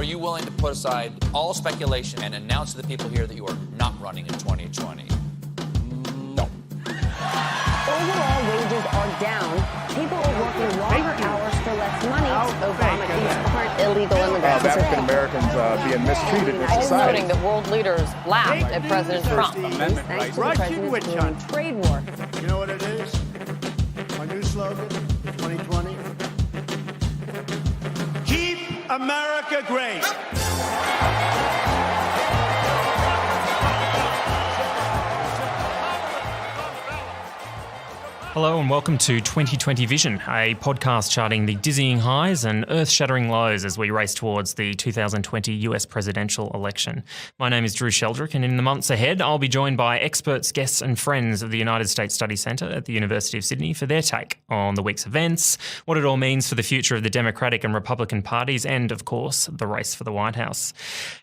you willing to put aside all speculation and announce to the people here that you are not running in 2020? No. Overall, wages are down. People are working longer hours for less money. Obama is current illegal immigrants. African Americans being mistreated in society. Noting that world leaders laughed at President Trump. Thanks to the president's growing trade war. You know what it is? Our new slogan, 2020. Keep America great. Hello and welcome to 2020 Vision, a podcast charting the dizzying highs and earth-shattering lows as we race towards the 2020 US presidential election. My name is Drew Sheldrick, and in the months ahead, I'll be joined by experts, guests and friends of the United States Study Centre at the University of Sydney for their take on the week's events, what it all means for the future of the Democratic and Republican parties, and, of course, the race for the White House.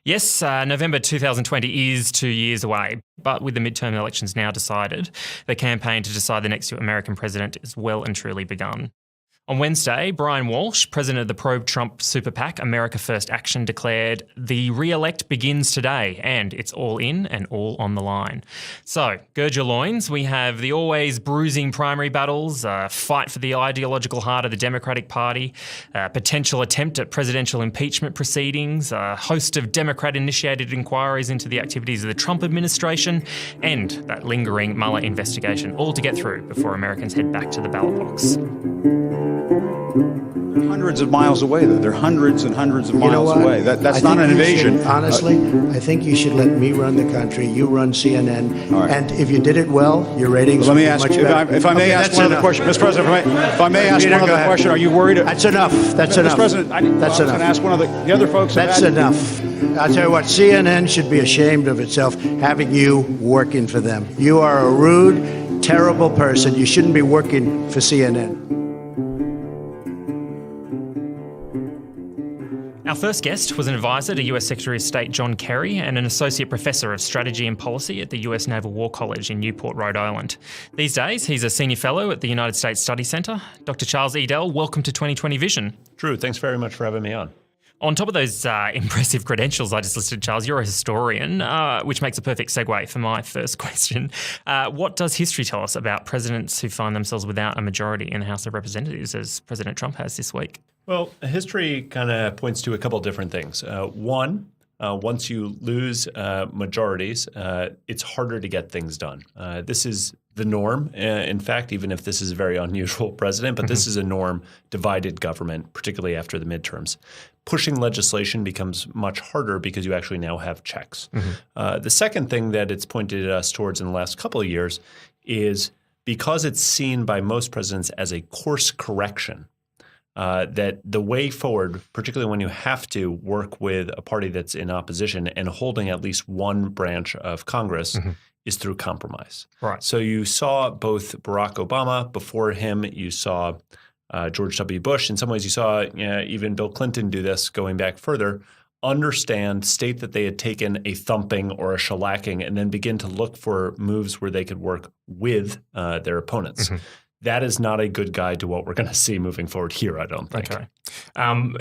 Yes, November 2020 is 2 years away, but with the midterm elections now decided, the campaign to decide the next American president is well and truly begun. On Wednesday, Brian Walsh, president of the pro-Trump super PAC America First Action, declared the re-elect begins today and it's all in and all on the line. So, gird your loins. We have the always bruising primary battles, a fight for the ideological heart of the Democratic Party, a potential attempt at presidential impeachment proceedings, a host of Democrat-initiated inquiries into the activities of the Trump administration, and that lingering Mueller investigation, all to get through before Americans head back to the ballot box. They're hundreds of miles away, though. They're hundreds and hundreds of miles away. That's not an invasion. Honestly, I think you should let me run the country. You run CNN. Right. And if you did it well, your ratings Let would me be ask much you, better. if I may ask one other question. Mr. President, if I may ask one other question, are you worried? That's enough. That's enough. Mr. President, that's I was going to ask one of the other folks. That's enough. I'll tell you what, CNN should be ashamed of itself having you working for them. You are a rude, terrible person. You shouldn't be working for CNN. Our first guest was an advisor to US Secretary of State John Kerry and an associate professor of strategy and policy at the US Naval War College in Newport, Rhode Island. These days, he's a senior fellow at the United States Study Centre. Dr. Charles Edel, welcome to 2020 Vision. Drew, thanks very much for having me on. On top of those impressive credentials I just listed, Charles, you're a historian, which makes a perfect segue for my first question. What does history tell us about presidents who find themselves without a majority in the House of Representatives, as President Trump has this week? Well, history kind of points to a couple of different things. One, once you lose majorities, it's harder to get things done. This is the norm, in fact, even if this is a very unusual president, but this is a norm, divided government, particularly after the midterms. Pushing legislation becomes much harder because you actually now have checks. The second thing that it's pointed us towards in the last couple of years is because it's seen by most presidents as a course correction, that the way forward, particularly when you have to work with a party that's in opposition and holding at least one branch of Congress, is through compromise. Right. So you saw both Barack Obama, before him you saw George W. Bush. In some ways you saw even Bill Clinton do this going back further, state that they had taken a thumping or a shellacking and then begin to look for moves where they could work with their opponents. That is not a good guide to what we're going to see moving forward here, I don't think. Okay.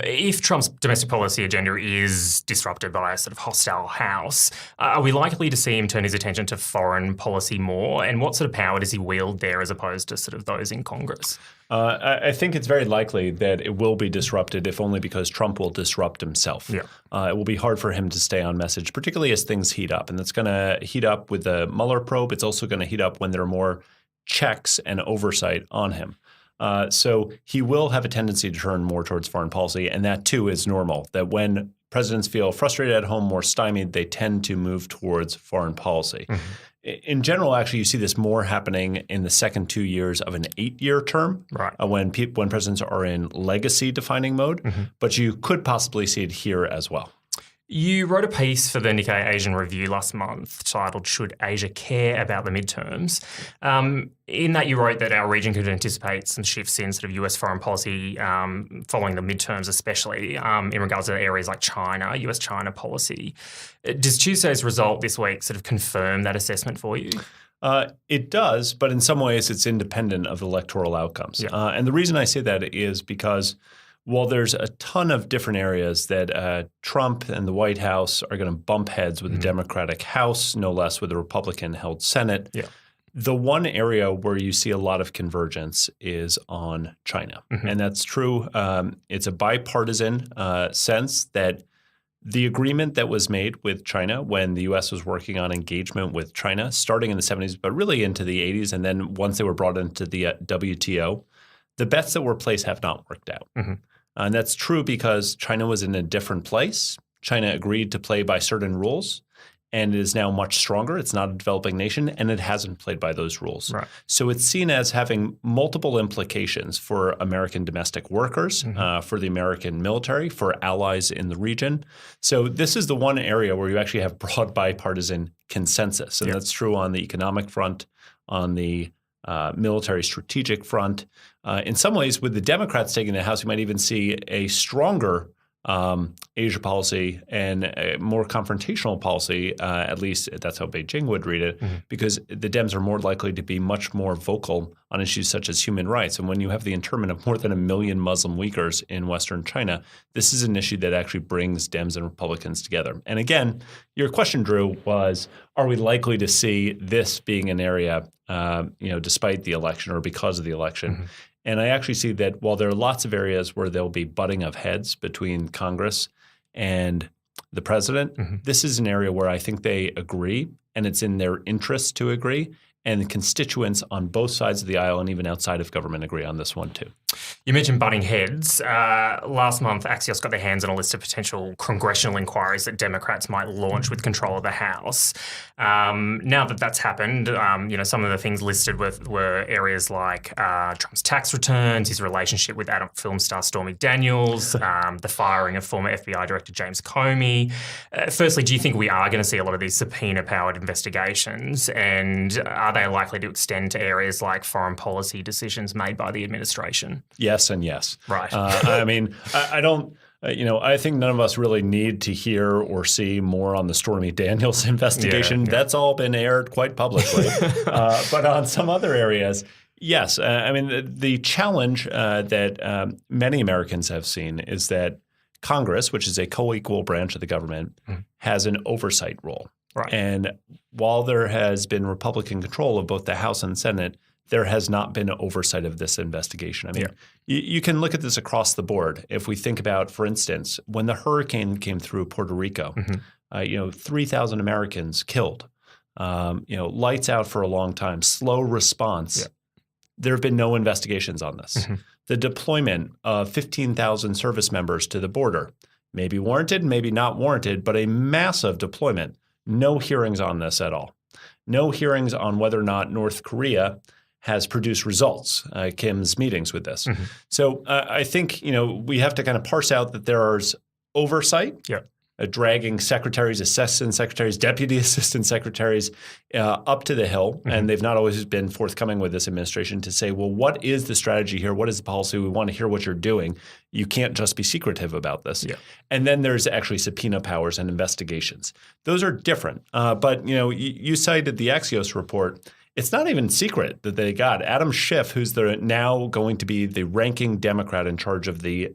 If Trump's domestic policy agenda is disrupted by a sort of hostile House, are we likely to see him turn his attention to foreign policy more? And what sort of power does he wield there as opposed to sort of those in Congress? I think it's very likely that it will be disrupted, if only because Trump will disrupt himself. Yeah. It will be hard for him to stay on message, particularly as things heat up. And it's going to heat up with the Mueller probe. It's also going to heat up when there are more checks and oversight on him. So he will have a tendency to turn more towards foreign policy, and that too is normal, that when presidents feel frustrated at home, more stymied, they tend to move towards foreign policy. In general, actually, you see this more happening in the second 2 years of an 8-year term, right, when presidents are in legacy-defining mode, but you could possibly see it here as well. You wrote a piece for the Nikkei Asian Review last month titled "Should Asia Care About the Midterms?" In that you wrote that our region could anticipate some shifts in sort of US foreign policy following the midterms, especially in regards to areas like China, US-China policy. Does Tuesday's result this week sort of confirm that assessment for you? It does, but in some ways it's independent of electoral outcomes. Yeah. And the reason I say that is because while there's a ton of different areas that Trump and the White House are going to bump heads with the Democratic House, no less with the Republican-held Senate, the one area where you see a lot of convergence is on China. And that's true. It's a bipartisan sense that the agreement that was made with China when the U.S. was working on engagement with China, starting in the 70s, but really into the 80s, and then once they were brought into the WTO, the bets that were placed have not worked out. And that's true because China was in a different place. China agreed to play by certain rules and is now much stronger. It's not a developing nation, and it hasn't played by those rules. Right. So it's seen as having multiple implications for American domestic workers, for the American military, for allies in the region. So this is the one area where you actually have broad bipartisan consensus, and that's true on the economic front, on the military strategic front. In some ways, with the Democrats taking the House, you might even see a stronger Asia policy and a more confrontational policy, at least that's how Beijing would read it, because the Dems are more likely to be much more vocal on issues such as human rights. And when you have the internment of more than 1 million Muslim Uyghurs in Western China, this is an issue that actually brings Dems and Republicans together. And again, your question, Drew, was, are we likely to see this being an area, despite the election or because of the election? And I actually see that while there are lots of areas where there'll be butting of heads between Congress and the president, this is an area where I think they agree, and it's in their interest to agree. And the constituents on both sides of the aisle and even outside of government agree on this one too. You mentioned butting heads. Last month, Axios got their hands on a list of potential congressional inquiries that Democrats might launch with control of the House. Now that that's happened, some of the things listed were areas like Trump's tax returns, his relationship with adult film star Stormy Daniels, the firing of former FBI Director James Comey. Firstly, do you think we are going to see a lot of these subpoena-powered investigations, and are they likely to extend to areas like foreign policy decisions made by the administration? Yes and yes. Right. I don't. I think none of us really need to hear or see more on the Stormy Daniels investigation. That's all been aired quite publicly. But on some other areas, yes. The challenge that many Americans have seen is that Congress, which is a co-equal branch of the government, has an oversight role. Right. And while there has been Republican control of both the House and Senate, there has not been oversight of this investigation. You can look at this across the board. If we think about, for instance, when the hurricane came through Puerto Rico, 3,000 Americans killed, lights out for a long time, slow response. Yeah. There have been no investigations on this. The deployment of 15,000 service members to the border, maybe warranted, maybe not warranted, but a massive deployment. No hearings on this at all. No hearings on whether or not North Korea has produced results, Kim's meetings with this. So I think, we have to kind of parse out that there's oversight, dragging secretaries, assistant secretaries, deputy assistant secretaries up to the hill. And they've not always been forthcoming with this administration to say, well, what is the strategy here? What is the policy? We want to hear what you're doing. You can't just be secretive about this. And then there's actually subpoena powers and investigations. Those are different. But, you cited the Axios report. It's not even secret that they got Adam Schiff, who's now going to be the ranking Democrat in charge of the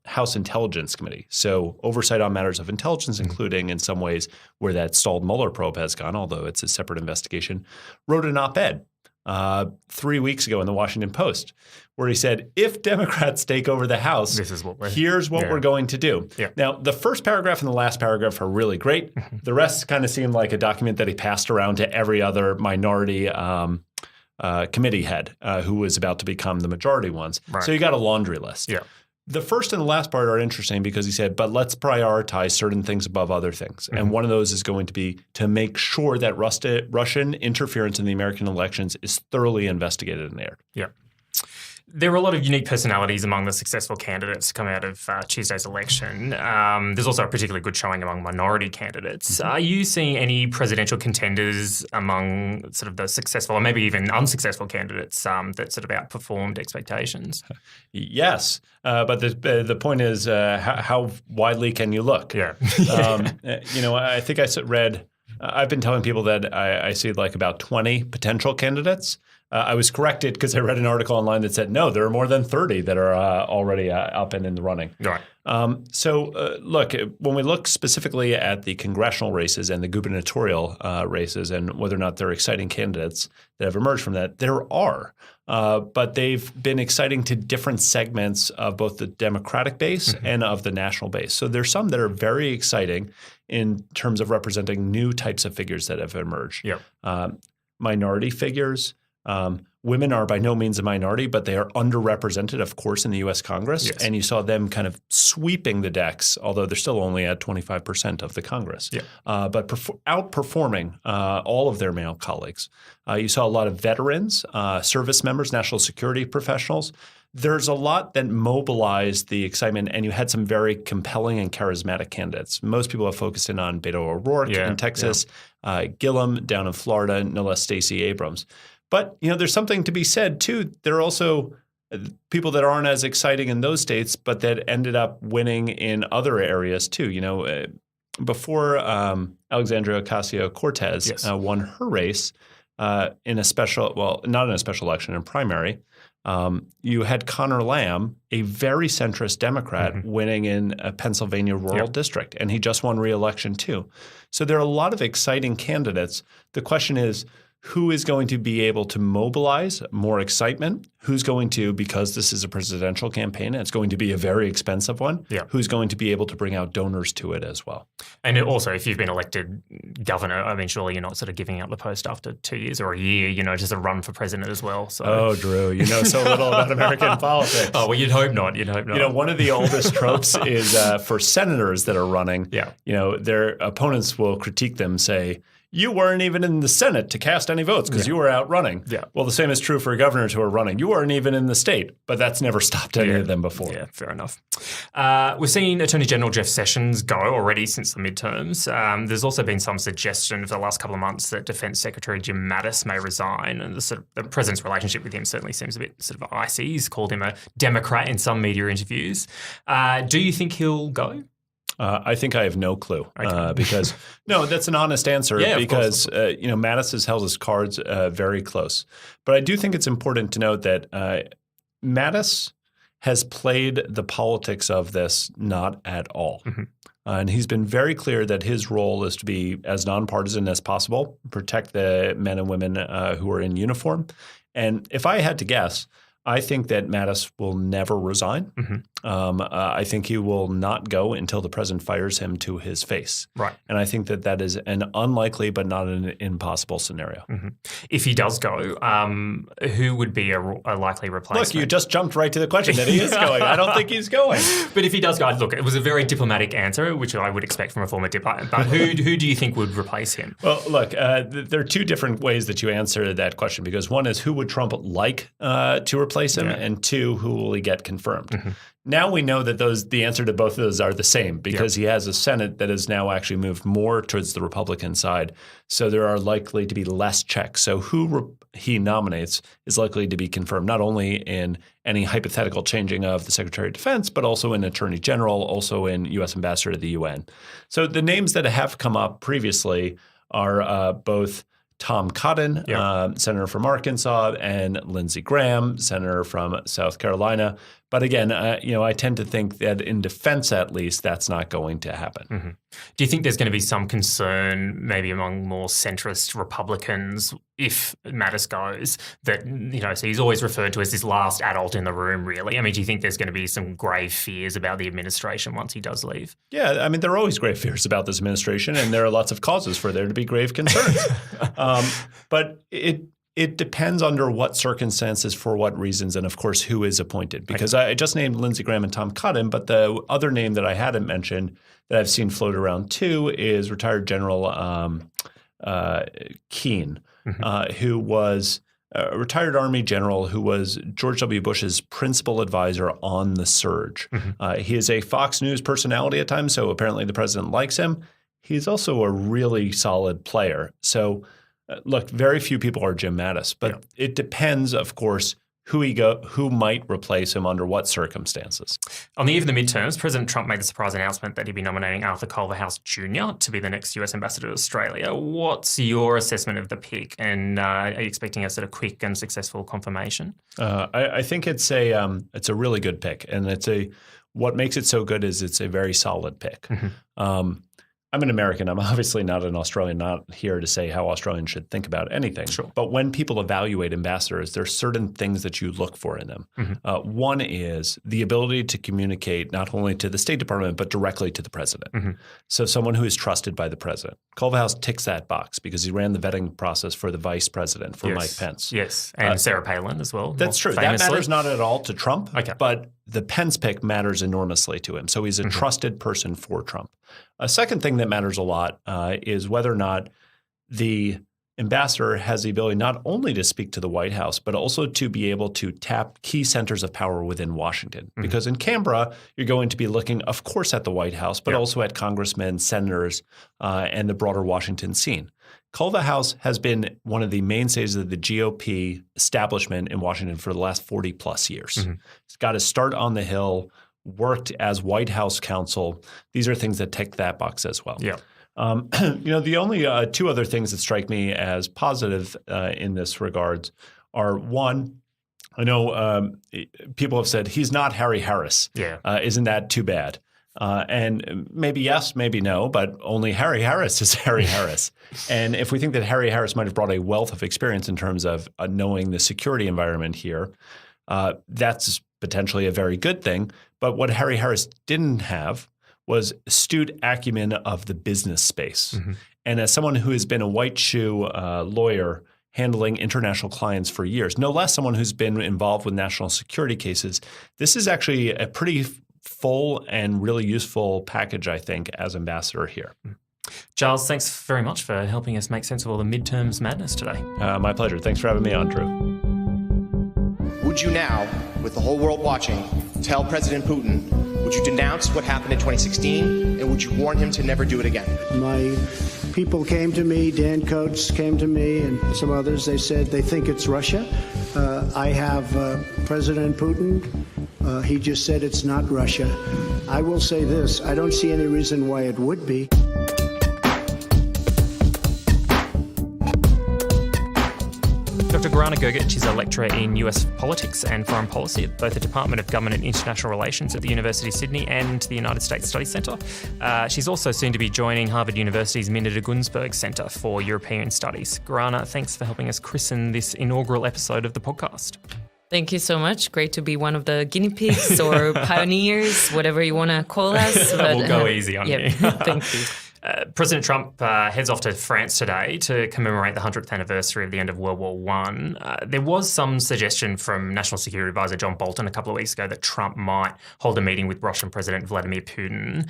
House Intelligence Committee. So oversight on matters of intelligence, including in some ways where that stalled Mueller probe has gone, although it's a separate investigation, wrote an op-ed 3 weeks ago in the Washington Post where he said, if Democrats take over the House, here's what we're going to do. Now, the first paragraph and the last paragraph are really great. The rest kind of seemed like a document that he passed around to every other minority committee head who was about to become the majority ones. So you got a laundry list. The first and the last part are interesting because he said, but let's prioritize certain things above other things. And one of those is going to be to make sure that Russian interference in the American elections is thoroughly investigated and aired. There are a lot of unique personalities among the successful candidates to come out of Tuesday's election. There's also a particularly good showing among minority candidates. Are you seeing any presidential contenders among sort of the successful or maybe even unsuccessful candidates that sort of outperformed expectations? Yes, but the point is how widely can you look? I think I read I've been telling people that I see like about 20 potential candidates. I was corrected because I read an article online that said, no, there are more than 30 that are already up and in the running. Right. Look, when we look specifically at the congressional races and the gubernatorial races and whether or not they're exciting candidates that have emerged from that, there are. But they've been exciting to different segments of both the Democratic base and of the national base. So there's some that are very exciting in terms of representing new types of figures that have emerged. Yep. Minority figures. Women are by no means a minority, but they are underrepresented, of course, in the U.S. Congress. Yes. And you saw them kind of sweeping the decks, although they're still only at 25% of the Congress, but outperforming all of their male colleagues. You saw a lot of veterans, service members, national security professionals. There's a lot that mobilized the excitement, and you had some very compelling and charismatic candidates. Most people have focused in on Beto O'Rourke in Texas, Gillum down in Florida, no less Stacey Abrams. But, there's something to be said, too. There are also people that aren't as exciting in those states, but that ended up winning in other areas, too. Before Alexandria Ocasio-Cortez won her race in a special – well, not in a special election, in primary, you had Connor Lamb, a very centrist Democrat, winning in a Pennsylvania rural district, and he just won re-election, too. So there are a lot of exciting candidates. The question is – who is going to be able to mobilize more excitement? Who's going to, because this is a presidential campaign and it's going to be a very expensive one, who's going to be able to bring out donors to it as well? And also, if you've been elected governor, I mean, surely you're not sort of giving up the post after 2 years or a year, just a run for president as well. So. Oh, Drew, you know so little about American politics. Oh, well, you'd hope not. You'd hope not. One of the oldest tropes is for senators that are running, their opponents will critique them, say, you weren't even in the Senate to cast any votes because you were out running. Yeah. Well, the same is true for governors who are running. You weren't even in the state, but that's never stopped any of them before. Yeah, fair enough. We've seen Attorney General Jeff Sessions go already since the midterms. There's also been some suggestion for the last couple of months that Defense Secretary Jim Mattis may resign, and the president's relationship with him certainly seems a bit sort of icy. He's called him a Democrat in some media interviews. Do you think he'll go? I think I have no clue because no, that's an honest answer because Mattis has held his cards very close. But I do think it's important to note that Mattis has played the politics of this not at all. And he's been very clear that his role is to be as nonpartisan as possible, protect the men and women who are in uniform. And if I had to guess, I think that Mattis will never resign. I think he will not go until the president fires him to his face. Right. And I think that is an unlikely but not an impossible scenario. If he does go, who would be a likely replacement? Look, you just jumped right to the question that he is going. I don't think he's going. But if he does go, look, it was a very diplomatic answer, which I would expect from a former diplomat. But who do you think would replace him? Well, look, there are two different ways that you answer that question because one is who would Trump like to replace him, and two, who will he get confirmed? Now we know that the answer to both of those are the same because he has a Senate that has now actually moved more towards the Republican side. So there are likely to be less checks. So who he nominates is likely to be confirmed not only in any hypothetical changing of the Secretary of Defense, but also in Attorney General, also in U.S. Ambassador to the UN. So the names that have come up previously are both Tom Cotton, Senator from Arkansas, and Lindsey Graham, Senator from South Carolina. But again, I tend to think that in defense, at least, that's not going to happen. Do you think there's going to be some concern, maybe among more centrist Republicans, if Mattis goes, that, so he's always referred to as this last adult in the room, really? I mean, do you think there's going to be some grave fears about the administration once he does leave? Yeah, I mean, there are always grave fears about this administration, and there are lots of causes for there to be grave concerns. But it depends under what circumstances, for what reasons, and of course, who is appointed. Because I just named Lindsey Graham and Tom Cotton, but the other name that I hadn't mentioned that I've seen float around too is retired General Keane, who was a retired Army general who was George W. Bush's principal advisor on the surge. He is a Fox News personality at times, so apparently the president likes him. He's also a really solid player. So look, very few people are Jim Mattis, but it depends, of course, who might replace him under what circumstances. On the eve of the midterms, President Trump made the surprise announcement that he'd be nominating Arthur Culverhouse Jr. to be the next US ambassador to Australia. What's your assessment of the pick, and are you expecting a sort of quick and successful confirmation? I think it's a really good pick, and what makes it so good is it's a very solid pick. I'm an American. I'm obviously not an Australian, not here to say how Australians should think about anything. Sure. But when people evaluate ambassadors, there's certain things that you look for in them. One is the ability to communicate not only to the State Department, but directly to the president. So someone who is trusted by the president. Culverhouse ticks that box because he ran the vetting process for the vice president, for Mike Pence. Yes, and Sarah Palin as well. That's true. Famously. That matters not at all to Trump, Okay. but the Pence pick matters enormously to him. So he's a trusted person for Trump. A second thing that matters a lot is whether or not the ambassador has the ability not only to speak to the White House, but also to be able to tap key centers of power within Washington. Because in Canberra, you're going to be looking, of course, at the White House, but also at congressmen, senators, and the broader Washington scene. Culverhouse has been one of the mainstays of the GOP establishment in Washington for the last 40 plus years. He's got his start on the Hill, worked as White House counsel. These are things that tick that box as well. Yeah. The only two other things that strike me as positive in this regards are, one, I know people have said he's not Harry Harris. Yeah. Isn't that too bad? And maybe yes, maybe no, but only Harry Harris is Harry Harris. And if we think that Harry Harris might have brought a wealth of experience in terms of knowing the security environment here, that's potentially a very good thing. But what Harry Harris didn't have was astute acumen of the business space. And as someone who has been a white shoe lawyer handling international clients for years, no less someone who's been involved with national security cases, this is actually a pretty full and really useful package, I think, as ambassador here. Giles, thanks very much for helping us make sense of all the midterms madness today. My pleasure. Thanks for having me on, Drew. Would you now, with the whole world watching, tell President Putin, would you denounce what happened in 2016, and would you warn him to never do it again? My people came to me, Dan Coates came to me, and some others. They said they think it's Russia. I have President Putin. He just said it's not Russia. I will say this. I don't see any reason why it would be. Dr. Gorana Grgic is a lecturer in US politics and foreign policy at both the Department of Government and International Relations at the University of Sydney and the United States Study Centre. She's also soon to be joining Harvard University's Minna de Gunsberg Centre for European Studies. Gorana, thanks for helping us christen this inaugural episode of the podcast. Thank you so much. Great to be one of the guinea pigs or pioneers, whatever you want to call us. But, we'll go easy on you. Thank you. President Trump heads off to France today to commemorate the 100th anniversary of the end of World War I. There was some suggestion from National Security Advisor John Bolton a couple of weeks ago that Trump might hold a meeting with Russian President Vladimir Putin.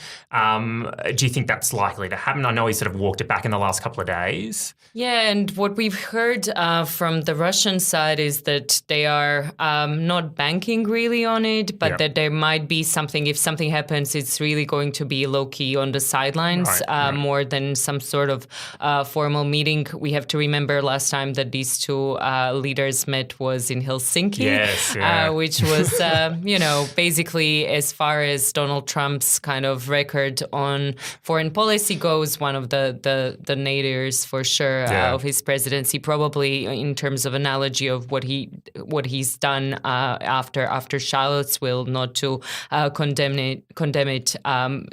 Do you think that's likely to happen? I know he sort of walked it back in the last couple of days. Yeah, and what we've heard from the Russian side is that they are not banking really on it, but that there might be something. If something happens, it's really going to be low-key on the sidelines. More than some sort of formal meeting. We have to remember last time that these two leaders met was in Helsinki, which was, basically as far as Donald Trump's kind of record on foreign policy goes, one of the nadirs for sure of his presidency, probably in terms of analogy of what he's done after Charlottesville, not to condemn it,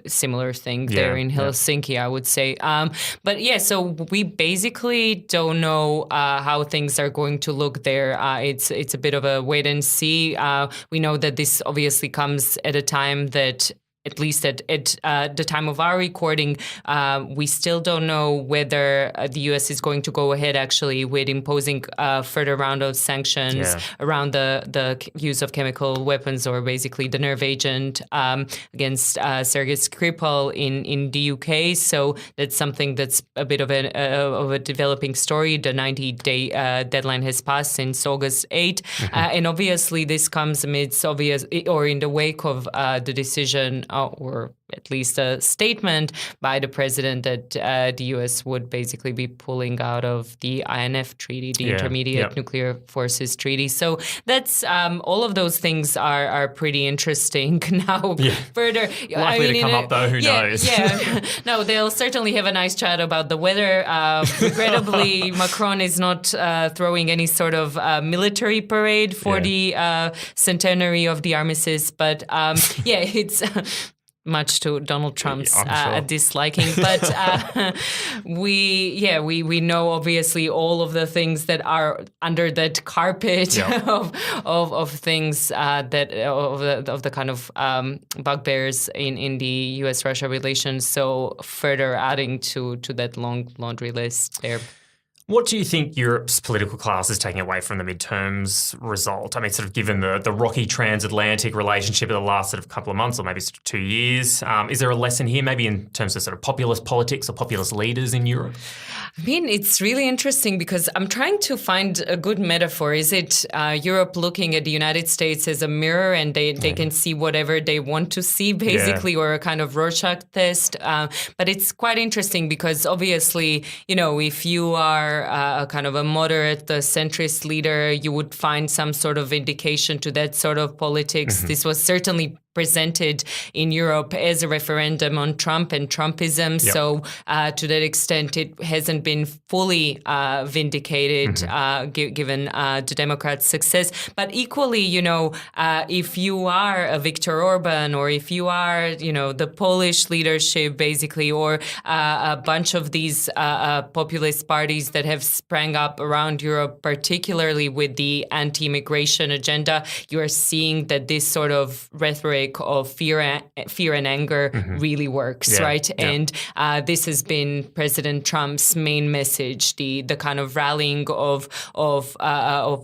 similar thing there in Helsinki. I would say. So we basically don't know how things are going to look there. It's a bit of a wait and see. We know that this obviously comes at a time that, at least at the time of our recording, we still don't know whether the U.S. is going to go ahead actually with imposing a further round of sanctions around the use of chemical weapons, or basically the nerve agent against Sergei Skripal in the UK. So that's something that's a bit of a developing story. The 90-day deadline has passed since August 8. And obviously this comes amidst in the wake of the decision or at least a statement by the president that the U.S. would basically be pulling out of the INF treaty, the Intermediate Nuclear Forces Treaty. So that's all of those things are pretty interesting now. Further, likely to come up though. Who knows? No, they'll certainly have a nice chat about the weather. Regrettably, Macron is not throwing any sort of military parade for the centenary of the armistice, but it's much to Donald Trump's disliking. But we know obviously all of the things that are under that carpet of things that of the kind of bugbears in the U.S.-Russia relations. So further adding to that long laundry list there. What do you think Europe's political class is taking away from the midterms result? I mean, sort of given the rocky transatlantic relationship of the last sort of couple of months or maybe sort of 2 years, is there a lesson here maybe in terms of sort of populist politics or populist leaders in Europe? I mean, it's really interesting because I'm trying to find a good metaphor. Is it Europe looking at the United States as a mirror and they can see whatever they want to see, basically, or a kind of Rorschach test? But it's quite interesting because obviously, if you are a kind of a moderate centrist leader, you would find some sort of indication to that sort of politics. Mm-hmm. This was certainly presented in Europe as a referendum on Trump and Trumpism. Yep. So to that extent, it hasn't been fully vindicated given the Democrats' success. But equally, if you are a Viktor Orban or if you are, the Polish leadership, basically, or a bunch of these populist parties that have sprang up around Europe, particularly with the anti-immigration agenda, you are seeing that this sort of rhetoric of fear and anger really works, right? Yeah. And this has been President Trump's main message: the kind of rallying of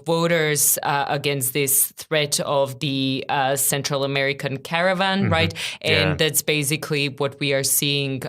voters against this threat of the Central American caravan, right? And that's basically what we are seeing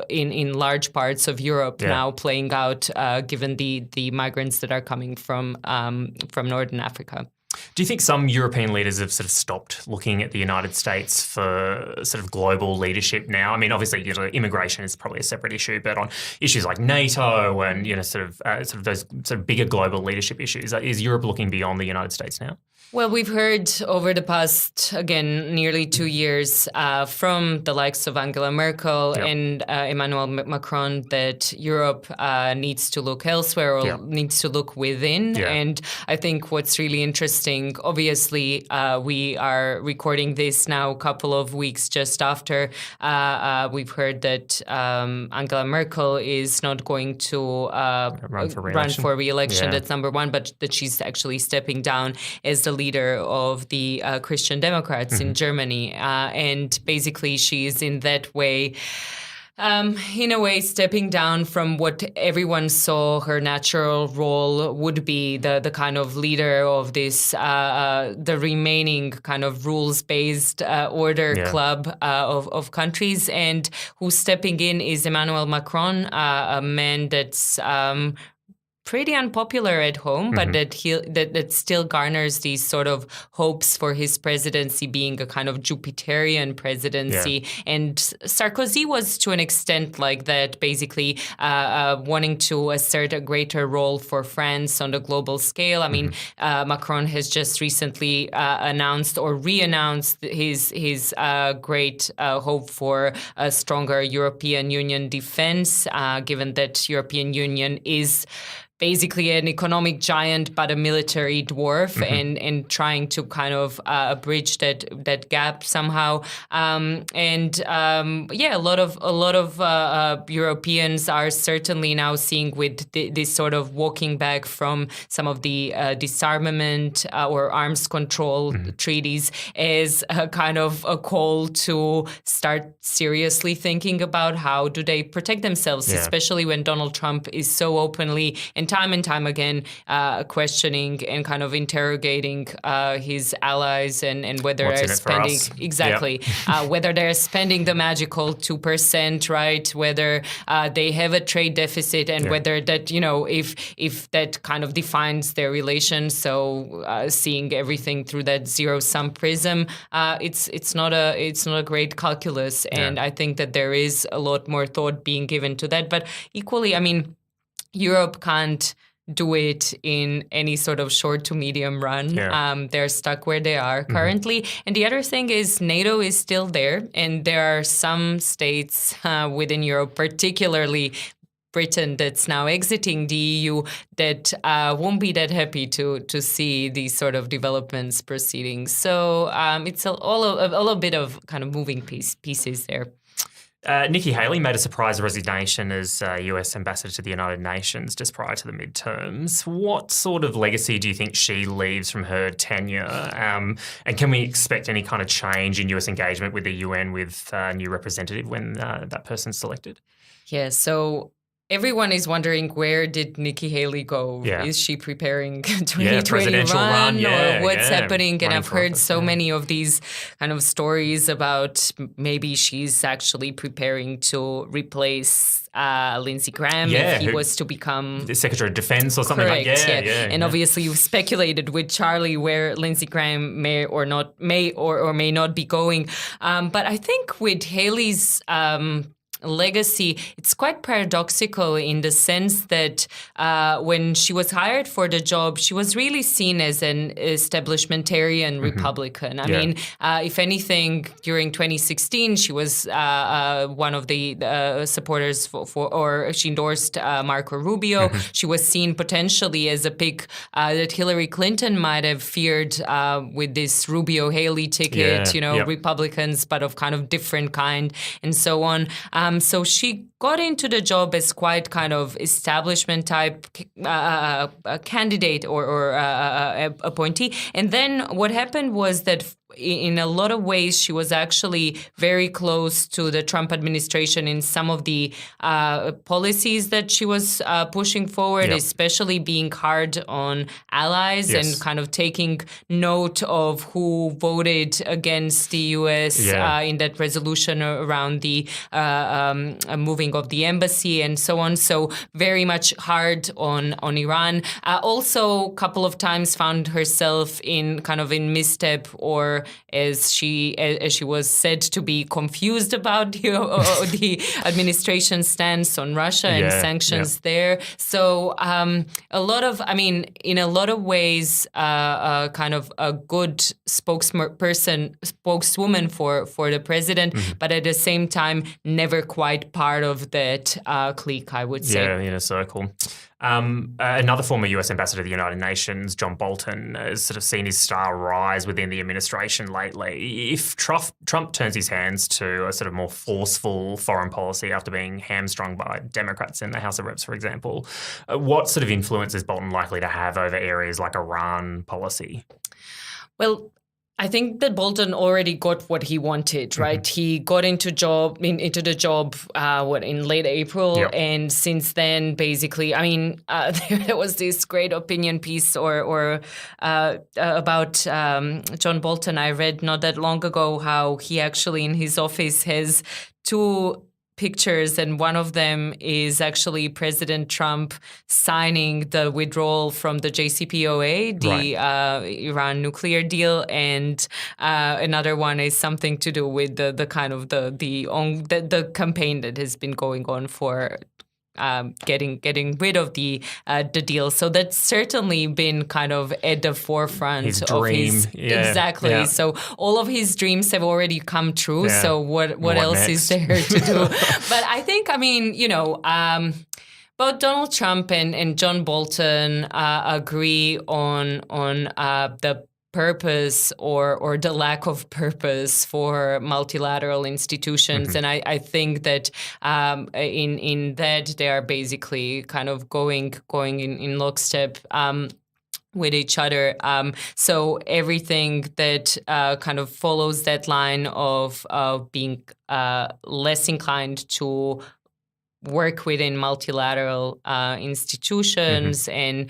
in large parts of Europe now playing out, given the migrants that are coming from Northern Africa. Do you think some European leaders have sort of stopped looking at the United States for sort of global leadership now? I mean, obviously, immigration is probably a separate issue, but on issues like NATO and sort of those sort of bigger global leadership issues, is Europe looking beyond the United States now? Well, we've heard over the past, again, nearly 2 years from the likes of Angela Merkel and Emmanuel Macron that Europe needs to look elsewhere or needs to look within. Yeah. And I think what's really interesting, obviously, we are recording this now a couple of weeks just after we've heard that Angela Merkel is not going to run for re-election. That's number one, but that she's actually stepping down as the leader of the Christian Democrats in Germany. And basically she's in that way, in a way, stepping down from what everyone saw her natural role would be, the kind of leader of this, the remaining kind of rules-based order club of countries. And who's stepping in is Emmanuel Macron, a man that's pretty unpopular at home, but that still garners these sort of hopes for his presidency being a kind of Jupiterian presidency. Yeah. And Sarkozy was to an extent like that, basically wanting to assert a greater role for France on the global scale. I mean, Macron has just recently announced or re-announced his great hope for a stronger European Union defense, given that European Union is basically an economic giant but a military dwarf, and trying to kind of bridge that gap somehow. A lot of Europeans are certainly now seeing with this sort of walking back from some of the disarmament or arms control treaties as a kind of a call to start seriously thinking about how do they protect themselves, especially when Donald Trump is so openly and time and time again questioning and kind of interrogating his allies and whether What's in they're it for spending us? exactly whether they're spending the magical 2%, right? Whether they have a trade deficit and whether that if that kind of defines their relations. So seeing everything through that zero-sum prism, it's not a great calculus, and I think that there is a lot more thought being given to that. But equally, I mean, Europe can't do it in any sort of short to medium run. They're stuck where they are currently. And the other thing is NATO is still there, and there are some states within Europe, particularly Britain, that's now exiting the EU, that won't be that happy to see these sort of developments proceeding. So it's all a bit of kind of moving pieces there. Nikki Haley made a surprise resignation as US ambassador to the United Nations just prior to the midterms. What sort of legacy do you think she leaves from her tenure? And can we expect any kind of change in US engagement with the UN with a new representative when that person's selected? Yeah, so everyone is wondering, where did Nikki Haley go? Yeah. Is she preparing 2020 presidential run? or what's happening? And Running I've for heard office, so many of these kind of stories about maybe she's actually preparing to replace Lindsey Graham if he was to become the Secretary of Defense or something like that. And obviously you've speculated with Charlie where Lindsey Graham may or may not be going. But I think with Haley's legacy, it's quite paradoxical in the sense that when she was hired for the job, she was really seen as an establishmentarian Republican. I mean, if anything, during 2016, she was one of the supporters or she endorsed Marco Rubio. She was seen potentially as a pick that Hillary Clinton might have feared with this Rubio-Haley ticket, Republicans, but of kind of different kind and so on. So she got into the job as quite kind of establishment type candidate or appointee. And then what happened was that in a lot of ways, she was actually very close to the Trump administration in some of the policies that she was pushing forward, especially being hard on allies and kind of taking note of who voted against the U.S. In that resolution around the moving of the embassy and so on. So very much hard on Iran. Also, a couple of times found herself in misstep or as she was said to be confused about the administration's stance on Russia and sanctions there. So in a lot of ways, kind of a good spokeswoman for the president, but at the same time, never quite part of that clique, I would say. Yeah, in a circle. Another former US ambassador to the United Nations, John Bolton, has sort of seen his star rise within the administration lately. If Trump turns his hands to a sort of more forceful foreign policy after being hamstrung by Democrats in the House of Reps, for example, what sort of influence is Bolton likely to have over areas like Iran policy? Well, I think that Bolton already got what he wanted, right? He got into the job in late April, and since then, basically, there was this great opinion piece about John Bolton I read not that long ago, how he actually in his office has two pictures, and one of them is actually President Trump signing the withdrawal from the JCPOA, the Iran nuclear deal, and another one is something to do with the kind of the campaign that has been going on for getting rid of the deal. So that's certainly been kind of at the forefront his of dream. his exactly. Yeah. So all of his dreams have already come true. Yeah. So what else is there to do? But I think both Donald Trump and John Bolton agree on the purpose or the lack of purpose for multilateral institutions. And I think that in that they are basically kind of going in lockstep with each other. So everything that kind of follows that line of being less inclined to work within multilateral institutions and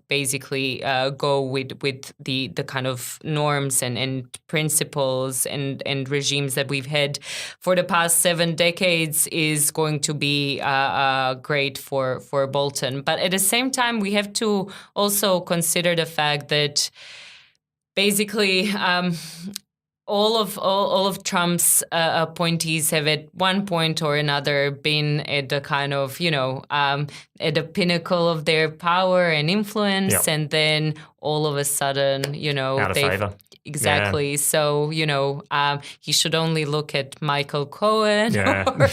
basically go with the kind of norms and principles and regimes that we've had for the past 7 decades is going to be great for Bolton. But at the same time, we have to also consider the fact that basically all of Trump's appointees have at one point or another been at the kind of, at the pinnacle of their power and influence, and then all of a sudden, out of favor. Exactly. Yeah. So, he should only look at Michael Cohen. Yeah. Or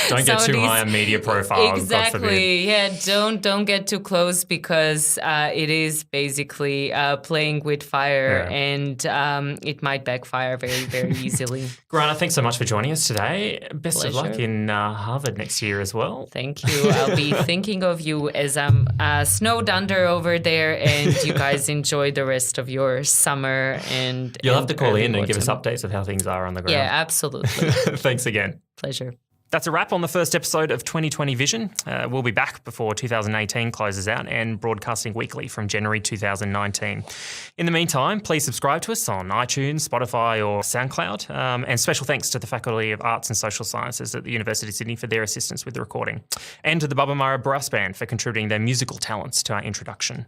Don't get too high on media profile. Exactly. Yeah. Don't get too close because it is basically playing with fire and it might backfire very, very easily. Grana, thanks so much for joining us today. Best Pleasure. of luck in Harvard next year as well. Thank you. I'll be thinking of you as I'm snowed under over there, and you guys enjoy the rest of your summer. And you'll have to call in and give us updates of how things are on the ground. Yeah, absolutely. Thanks again. Pleasure. That's a wrap on the first episode of 2020 Vision. We'll be back before 2018 closes out and broadcasting weekly from January 2019. In the meantime, please subscribe to us on iTunes, Spotify or SoundCloud. And special thanks to the Faculty of Arts and Social Sciences at the University of Sydney for their assistance with the recording. And to the Baba Mara Brass Band for contributing their musical talents to our introduction.